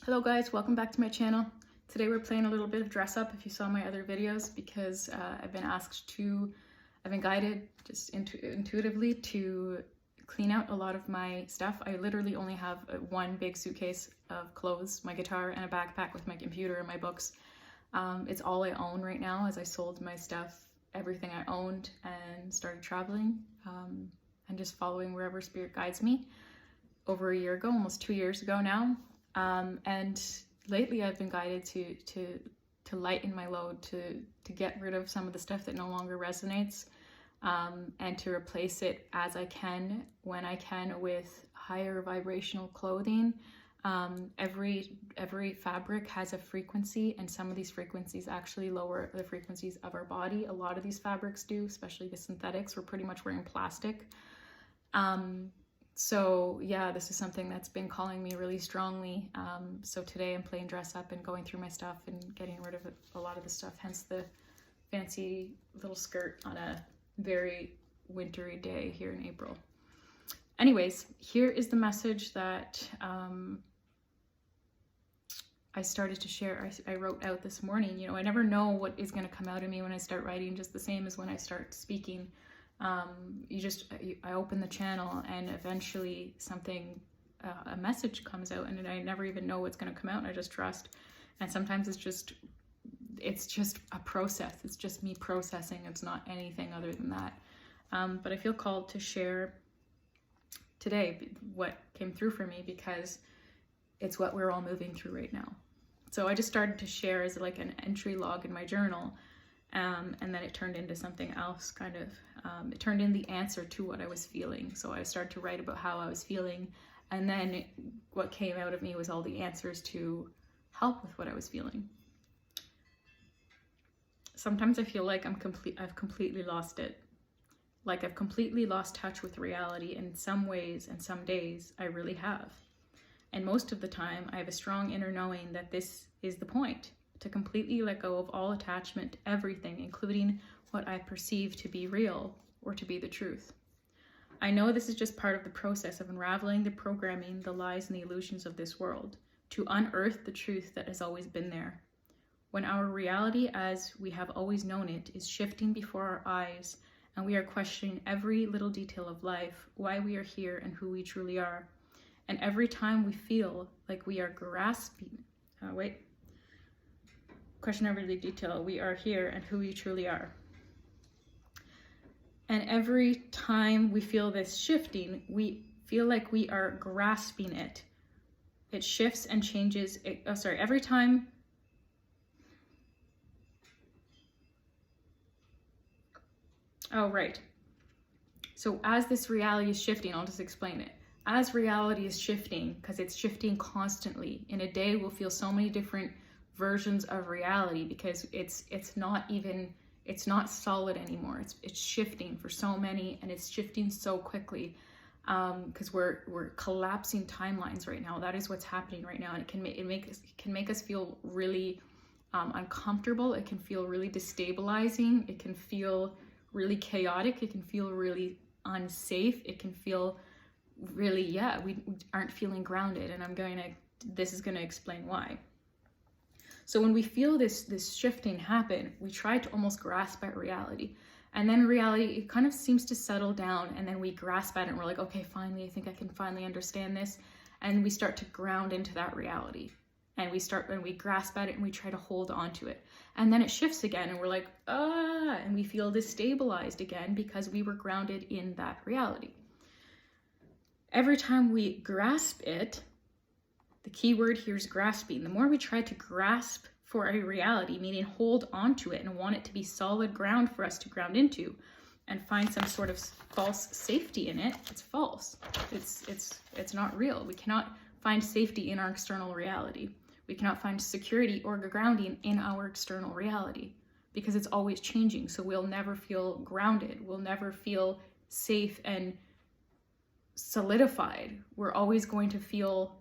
Hello guys, welcome back to my channel. Today we're playing a little bit of dress up if you saw my other videos because I've been guided just intuitively to clean out a lot of my stuff. I literally only have one big suitcase of clothes, my guitar, and a backpack with my computer and my books. It's all I own right now as I sold my stuff, everything I owned, and started traveling and just following wherever spirit guides me. Over a year ago, almost 2 years ago now. And lately I've been guided to lighten my load, to get rid of some of the stuff that no longer resonates, and to replace it as I can, when I can, with higher vibrational clothing. Every fabric has a frequency, and some of these frequencies actually lower the frequencies of our body. A lot of these fabrics do, especially the synthetics. We're pretty much wearing plastic. So yeah, this is something that's been calling me really strongly. So today I'm playing dress up and going through my stuff and getting rid of a lot of the stuff, hence the fancy little skirt on a very wintry day here in April. Anyways, here is the message that I started to share. I wrote out this morning. You know, I never know what is going to come out of me when I start writing, just the same as when I start speaking. I open the channel and eventually something, a message comes out, and I never even know what's going to come out, and I just trust. And sometimes it's just a process. It's just me processing. It's not anything other than that. But I feel called to share today what came through for me, because it's what we're all moving through right now. So I just started to share as like an entry log in my journal. And then it turned into something else, kind of. It turned in the answer to what I was feeling. So I started to write about how I was feeling, and then what came out of me was all the answers to help with what I was feeling. Sometimes I feel like I've completely lost it. Like I've completely lost touch with reality in some ways, and some days I really have. And most of the time I have a strong inner knowing that this is the point. To completely let go of all attachment to everything, including what I perceive to be real or to be the truth. I know this is just part of the process of unraveling the programming, the lies, and the illusions of this world, to unearth the truth that has always been there. When our reality as we have always known it is shifting before our eyes, and we are questioning every little detail of life, why we are here and who we truly are. And every time we feel like we are grasping, question every detail, we are here and who we truly are. And every time we feel this shifting, we feel like we are grasping it. It shifts and changes. Every time. Oh, right. So as this reality is shifting, I'll just explain it. As reality is shifting, because it's shifting constantly, in a day we'll feel so many different versions of reality, because it's not solid anymore. It's shifting for so many, and it's shifting so quickly, because we're collapsing timelines right now. That is what's happening right now, and it can make us feel really uncomfortable. It can feel really destabilizing. It can feel really chaotic. It can feel really unsafe. It can feel really, we aren't feeling grounded, and this is going to explain why. So when we feel this shifting happen, we try to almost grasp at reality. And then reality, it kind of seems to settle down, and then we grasp at it and we're like, okay, finally, I think I can finally understand this. And we start to ground into that reality. And we grasp at it and we try to hold on to it. And then it shifts again and we're like, and we feel destabilized again because we were grounded in that reality. Every time we grasp it, the key word here is grasping. The more we try to grasp for a reality, meaning hold on to it and want it to be solid ground for us to ground into, and find some sort of false safety in it, it's false. It's not real. We cannot find safety in our external reality. We cannot find security or grounding in our external reality, because it's always changing. So we'll never feel grounded. We'll never feel safe and solidified. We're always going to feel,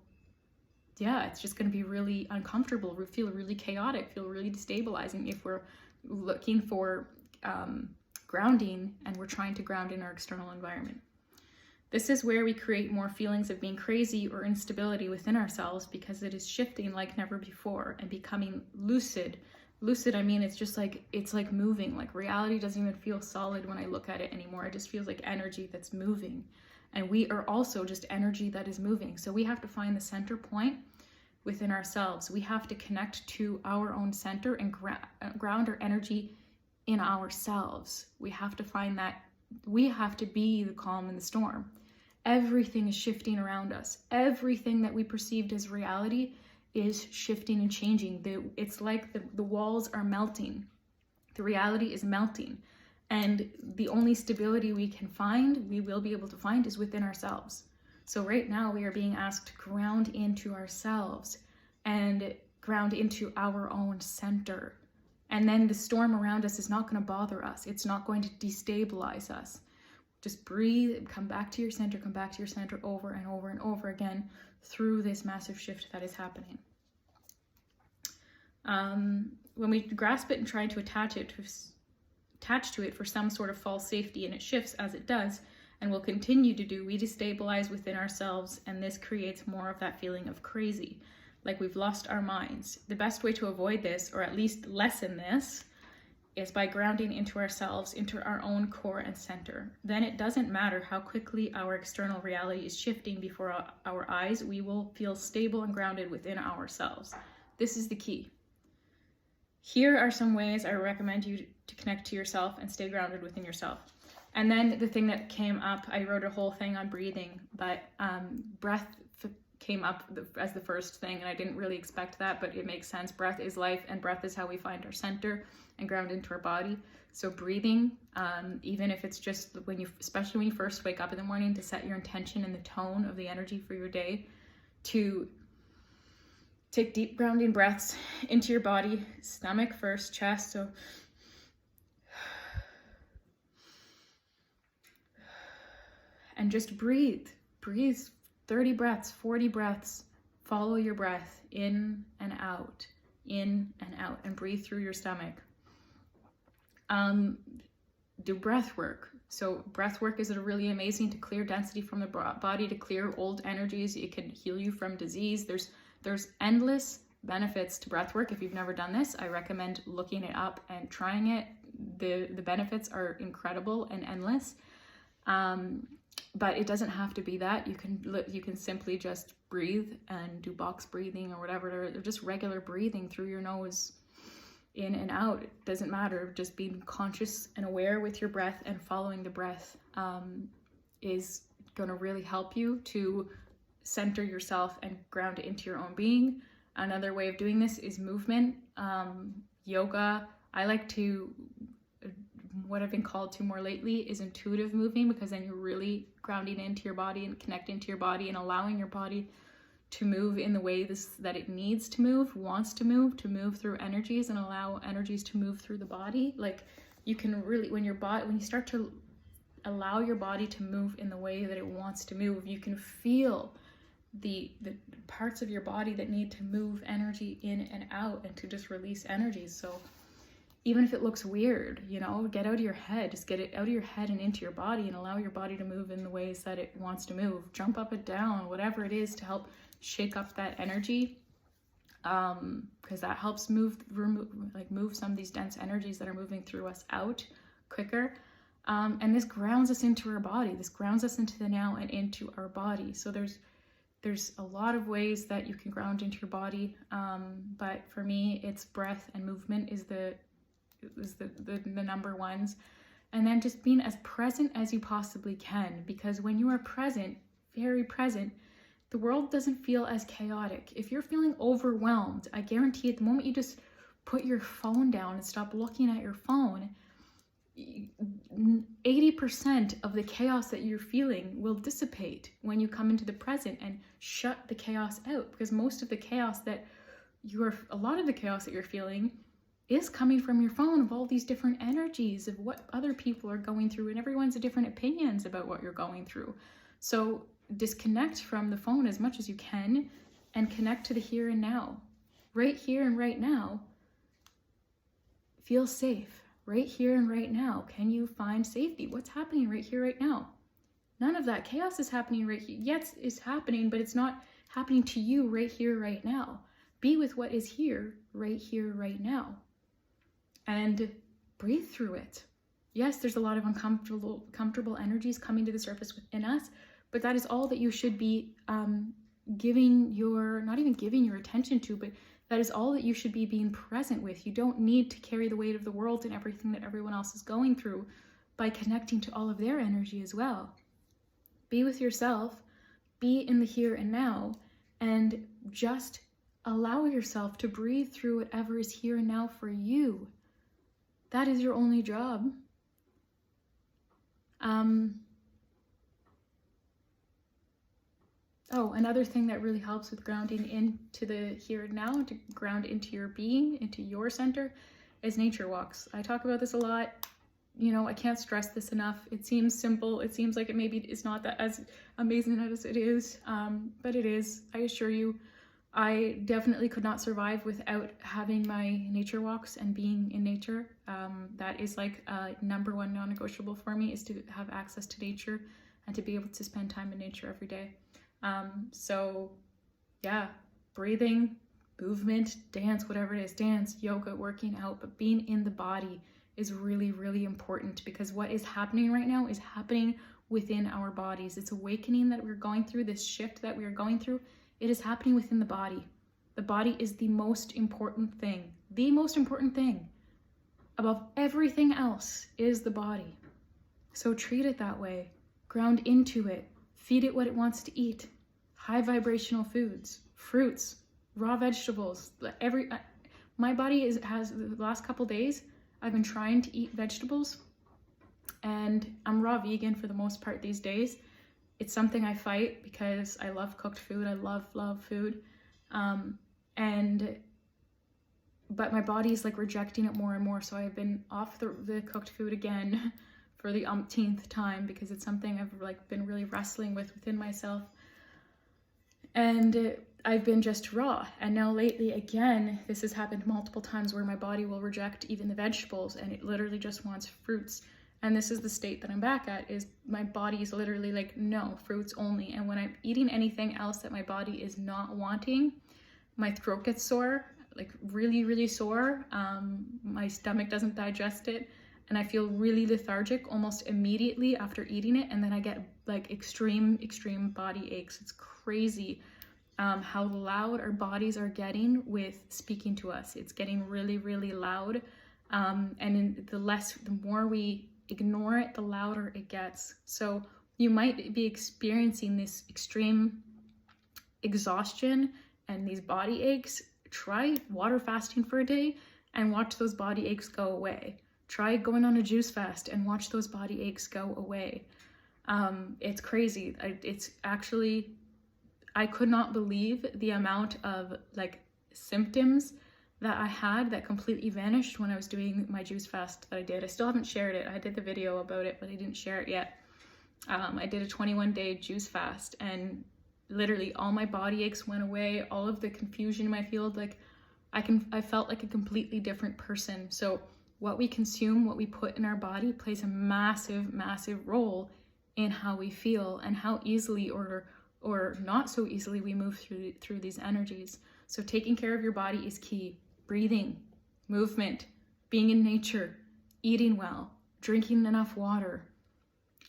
it's just going to be really uncomfortable. We feel really chaotic, feel really destabilizing if we're looking for grounding and we're trying to ground in our external environment. This is where we create more feelings of being crazy or instability within ourselves, because it is shifting like never before and becoming lucid. Lucid, I mean, it's just like, it's like moving. Like reality doesn't even feel solid when I look at it anymore. It just feels like energy that's moving. And we are also just energy that is moving. So we have to find the center point within ourselves. We have to connect to our own center and ground our energy in ourselves. We have to find that. We have to be the calm in the storm. Everything is shifting around us. Everything that we perceived as reality is shifting and changing. It's like the walls are melting. The reality is melting. And the only stability we will be able to find, is within ourselves. So right now we are being asked to ground into ourselves and ground into our own center. And then the storm around us is not going to bother us. It's not going to destabilize us. Just breathe, come back to your center over and over and over again through this massive shift that is happening. When we grasp it and try to attach to it for some sort of false safety, and it shifts as it does, and will continue to do, we destabilize within ourselves, and this creates more of that feeling of crazy, like we've lost our minds. The best way to avoid this, or at least lessen this, is by grounding into ourselves, into our own core and center. Then it doesn't matter how quickly our external reality is shifting before our eyes, we will feel stable and grounded within ourselves. This is the key. Here are some ways I recommend you to connect to yourself and stay grounded within yourself. And then the thing that came up, I wrote a whole thing on breathing, but breath came up as the first thing, and I didn't really expect that, but it makes sense. Breath is life, and breath is how we find our center and ground into our body. So breathing, even if it's just especially when you first wake up in the morning, to set your intention and the tone of the energy for your day, to take deep grounding breaths into your body, stomach first, chest. So and just breathe 30 breaths, 40 breaths. Follow your breath in and out, and breathe through your stomach. Do breath work. So breath work is really amazing to clear density from the body, to clear old energies. It can heal you from disease. There's endless benefits to breath work. If you've never done this, I recommend looking it up and trying it. The benefits are incredible and endless. But it doesn't have to be that. You can simply just breathe and do box breathing or whatever, or just regular breathing through your nose, in and out. It doesn't matter. Just being conscious and aware with your breath and following the breath is going to really help you to center yourself and ground into your own being. Another way of doing this is movement, yoga. I like to, what I've been called to more lately is intuitive moving, because then you're really grounding into your body and connecting to your body and allowing your body to move in the way that it needs to move, wants to move through energies, and allow energies to move through the body. Like you can really, when you start to allow your body to move in the way that it wants to move, you can feel the parts of your body that need to move energy in and out, and to just release energies. So even if it looks weird, get out of your head. Just get it out of your head and into your body, and allow your body to move in the ways that it wants to move. Jump up and down, whatever it is, to help shake up that energy, because that helps move some of these dense energies that are moving through us out quicker. And this grounds us into our body. This grounds us into the now and into our body. So there's a lot of ways that you can ground into your body, but for me, it's breath and movement is the number ones. And then just being as present as you possibly can, because when you are present, very present, the world doesn't feel as chaotic. If you're feeling overwhelmed, I guarantee at the moment you just put your phone down and stop looking at your phone, 80% of the chaos that you're feeling will dissipate when you come into the present and shut the chaos out. Because a lot of the chaos that you're feeling is coming from your phone, of all these different energies of what other people are going through, and everyone's different opinions about what you're going through. So disconnect from the phone as much as you can and connect to the here and now. Right here and right now. Feel safe. Right here and right now. Can you find safety? What's happening right here, right now? None of that. Chaos is happening right here. Yes, it's happening, but it's not happening to you right here, right now. Be with what is here, right now. And breathe through it. Yes, there's a lot of comfortable energies coming to the surface within us, but that is all that you should be giving your, not even giving your attention to, but that is all that you should be being present with. You don't need to carry the weight of the world and everything that everyone else is going through by connecting to all of their energy as well. Be with yourself, be in the here and now, and just allow yourself to breathe through whatever is here and now for you. That is your only job. Oh, another thing that really helps with grounding into the here and now, to ground into your being, into your center, is nature walks. I talk about this a lot. You know, I can't stress this enough. It seems simple. It seems like it maybe is not that as amazing as it is, but it is. I assure you, I definitely could not survive without having my nature walks and being in nature. That is like number one non-negotiable for me, is to have access to nature and to be able to spend time in nature every day. So yeah, breathing, movement, dance, whatever it is, dance, yoga, working out, but being in the body is really, really important, because what is happening right now is happening within our bodies. It's awakening that we're going through, this shift that we are going through. It is happening within the body. The body is the most important thing. The most important thing above everything else is the body. So treat it that way. Ground into it. Feed it what it wants to eat. High vibrational foods, fruits, raw vegetables. My body has the last couple days, I've been trying to eat vegetables, and I'm raw vegan for the most part these days. It's something I fight because I love cooked food. I love food. But my body's like rejecting it more and more. So I've been off the cooked food again for the umpteenth time, because it's something I've like been really wrestling with within myself. And I've been just raw. And now lately, again, this has happened multiple times where my body will reject even the vegetables, and it literally just wants fruits. And this is the state that I'm back at, is my body is literally like, no, fruits only. And when I'm eating anything else that my body is not wanting, my throat gets sore, like really, really sore. My stomach doesn't digest it, and I feel really lethargic almost immediately after eating it. And then I get like extreme body aches. It's crazy how loud our bodies are getting with speaking to us. It's getting really, really loud. And the more we ignore it, the louder it gets. So you might be experiencing this extreme exhaustion and these body aches. Try water fasting for a day and watch those body aches go away. Try going on a juice fast and watch those body aches go away. It's crazy. It's actually, I could not believe the amount of like symptoms that I had that completely vanished when I was doing my juice fast that I did. I still haven't shared it. I did the video about it, but I didn't share it yet. I did a 21-day juice fast, and literally all my body aches went away. All of the confusion in my field, like I felt like a completely different person. So what we consume, what we put in our body, plays a massive, massive role in how we feel and how easily or not so easily we move through these energies. So taking care of your body is key. Breathing, movement, being in nature, eating well, drinking enough water,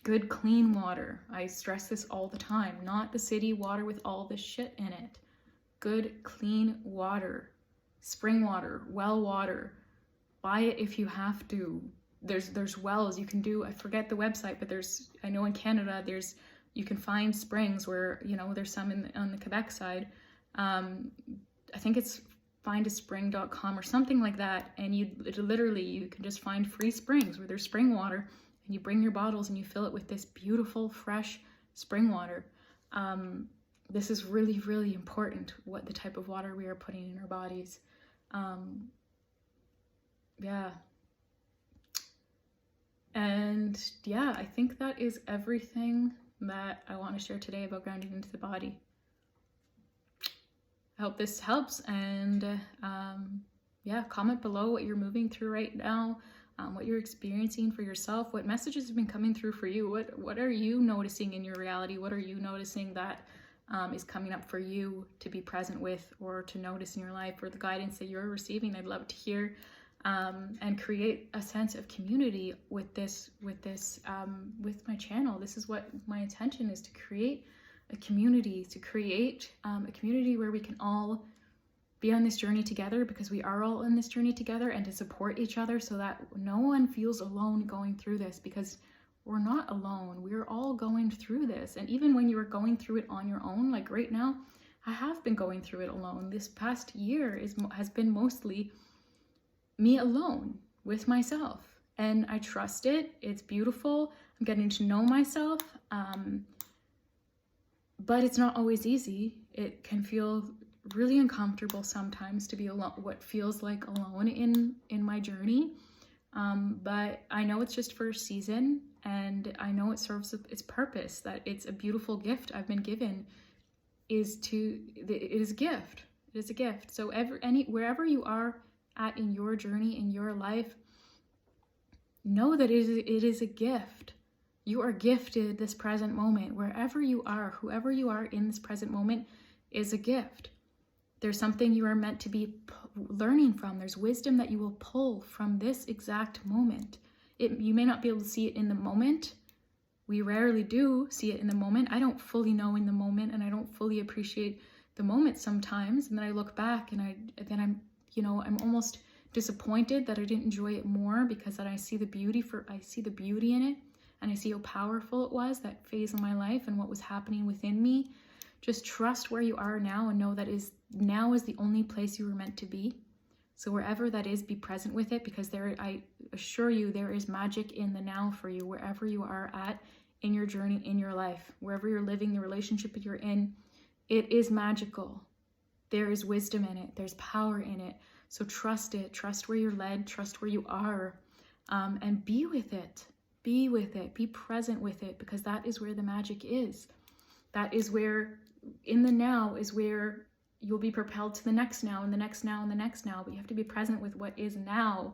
good clean water. I stress this all the time, not the city water with all the shit in it. Good clean water, spring water, well water. Buy it if you have to. There's wells you can do. I forget the website, but I know in Canada you can find springs where, you know, there's some on the Quebec side. I think it's findaspring.com or something like that, and you can just find free springs where there's spring water, and you bring your bottles and you fill it with this beautiful fresh spring water. This is really, really important, what the type of water we are putting in our bodies. Yeah. And yeah, I think that is everything that I want to share today about grounding into the body. I hope this helps, and yeah, comment below what you're moving through right now. what you're experiencing for yourself, what messages have been coming through for you, what are you noticing in your reality, what are you noticing that is coming up for you to be present with or to notice in your life, or the guidance that you're receiving. I'd love to hear, and create a sense of community with my channel. This is what my intention is, to create a community, a community where we can all be on this journey together, because we are all on this journey together, and to support each other so that no one feels alone going through this, because we're not alone. We're all going through this. And even when you are going through it on your own, like right now, I have been going through it alone. This past year has been mostly me alone with myself, and I trust it. It's beautiful. I'm getting to know myself, but it's not always easy. It can feel really uncomfortable sometimes to be alone, what feels like alone in my journey, but I know it's just for a season, and I know it serves its purpose, that it's a beautiful gift I've been given. It is a gift. It is a gift. So wherever you are at in your journey, in your life, know that it is a gift. You are gifted this present moment. Wherever you are, whoever you are in this present moment is a gift. There's something you are meant to be learning from. There's wisdom that you will pull from this exact moment. You may not be able to see it in the moment. We rarely do see it in the moment. I don't fully know in the moment, and I don't fully appreciate the moment sometimes. And then I look back, and I'm almost disappointed that I didn't enjoy it more, because then I see the beauty in it, and I see how powerful it was, that phase of my life, and what was happening within me. Just trust where you are now, and know that now is the only place you were meant to be. So wherever that is, be present with it, because I assure you, there is magic in the now for you, wherever you are at in your journey, in your life, wherever you're living, the relationship that you're in, it is magical. There is wisdom in it. There's power in it. So trust it. Trust where you're led. Trust where you are, and be with it. Be with it. Be present with it, because that is where the magic is. That is where, in the now, is where you'll be propelled to the next now, and the next now, and the next now. But you have to be present with what is now,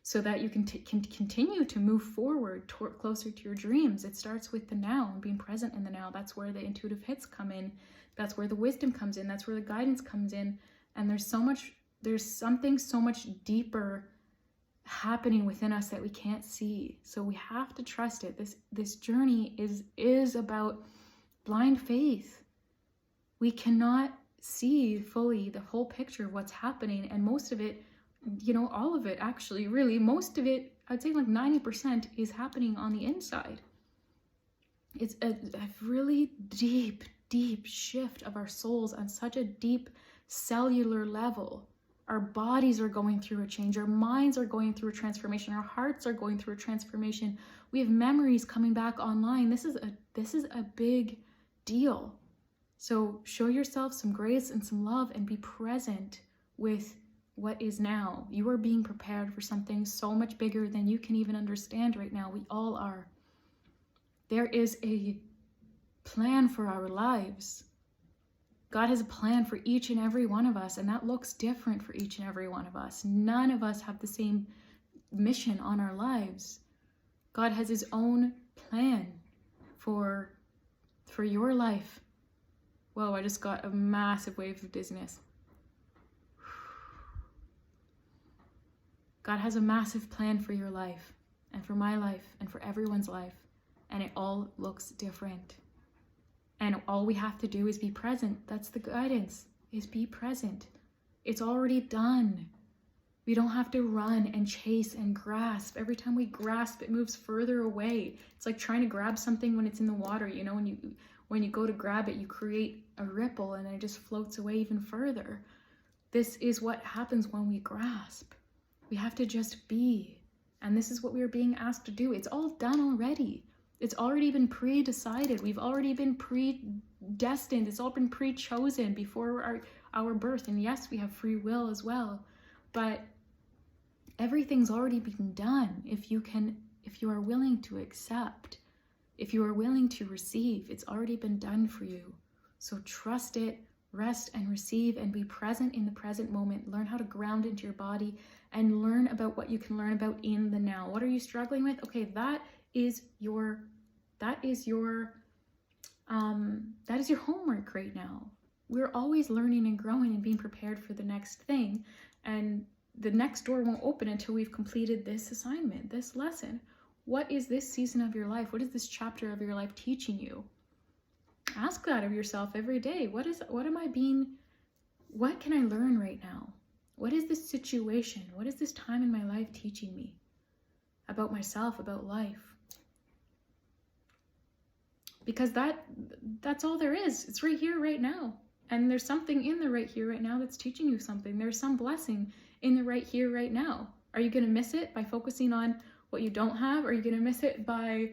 so that you can continue to move forward closer to your dreams. It starts with the now, and being present in the now. That's where the intuitive hits come in. That's where the wisdom comes in. That's where the guidance comes in. And there's something so much deeper happening within us that we can't see. So we have to trust it. This journey is about blind faith. We cannot see fully the whole picture of what's happening, and most of it, all of it, actually, really, most of it, I'd say like 90% is happening on the inside. It's a really deep shift of our souls on such a deep cellular level. Our bodies are going through a change. Our minds are going through a transformation. Our hearts are going through a transformation. We have memories coming back online. This is a big deal. So show yourself some grace and some love, and be present with what is now. You are being prepared for something so much bigger than you can even understand right now. We all are. There is a plan for our lives. God has a plan for each and every one of us, and that looks different for each and every one of us. None of us have the same mission on our lives. God has his own plan for your life. Whoa, I just got a massive wave of dizziness. God has a massive plan for your life, and for my life, and for everyone's life, and it all looks different. And all we have to do is be present. That's the guidance, is be present. It's already done. We don't have to run and chase and grasp. Every time we grasp, it moves further away. It's like trying to grab something when it's in the water. When you go to grab it, you create a ripple, and then it just floats away even further. This is what happens when we grasp. We have to just be. And this is what we are being asked to do. It's all done already. It's already been pre-decided. We've already been predestined. It's all been pre-chosen before our birth. And yes, we have free will as well. But everything's already been done. If you are willing to accept, if you are willing to receive, it's already been done for you. So trust it, rest and receive and be present in the present moment. Learn how to ground into your body and learn about what you can learn about in the now. What are you struggling with? Okay, that is your homework right now. We're always learning and growing and being prepared for the next thing, and the next door won't open until we've completed this assignment, this lesson. What is this season of your life? What is this chapter of your life teaching you? Ask that of yourself every day. What can I learn right now? What is this situation? What is this time in my life teaching me about myself, about life? Because that's all there is. It's right here, right now. And there's something in the right here, right now that's teaching you something. There's some blessing in the right here, right now. Are you going to miss it by focusing on what you don't have? Are you going to miss it by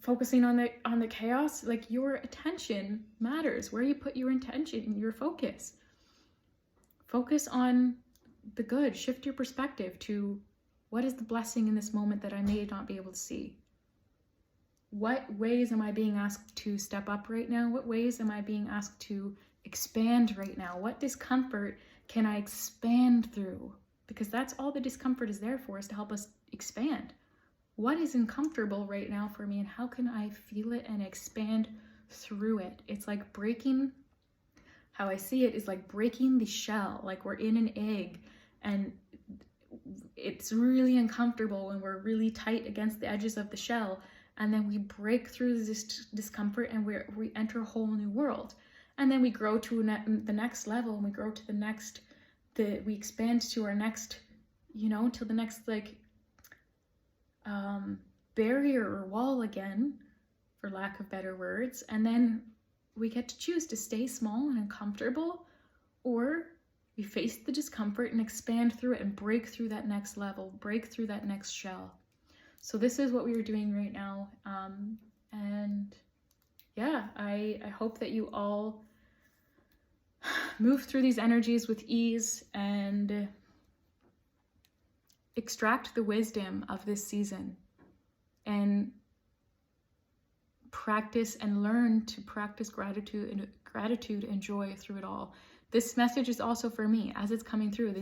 focusing on the chaos? Like, your attention matters. Where you put your intention, your focus. Focus on the good. Shift your perspective to what is the blessing in this moment that I may not be able to see. What ways am I being asked to step up right now? What ways am I being asked to expand right now? What discomfort can I expand through? Because that's all the discomfort is there for, is to help us expand. What is uncomfortable right now for me, and how can I feel it and expand through it? It's like breaking, how I see it is like breaking the shell. Like, we're in an egg and it's really uncomfortable when we're really tight against the edges of the shell, and then we break through this discomfort and we enter a whole new world. And then we grow to the next level, and we grow to we expand to our next, till the next barrier or wall again, for lack of better words. And then we get to choose to stay small and uncomfortable, or we face the discomfort and expand through it and break through that next level, break through that next shell. So this is what we are doing right now. And yeah, I hope that you all move through these energies with ease and extract the wisdom of this season and practice and learn to practice gratitude and joy through it all. This message is also for me. As it's coming through,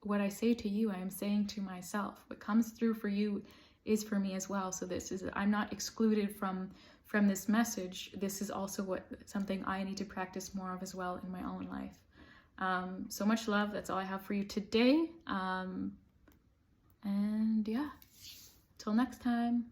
what I say to you, I am saying to myself. What comes through for you is for me as well. So I'm not excluded from this message. This is also something I need to practice more of as well in my own life. So much love. That's all I have for you today. And yeah, till next time.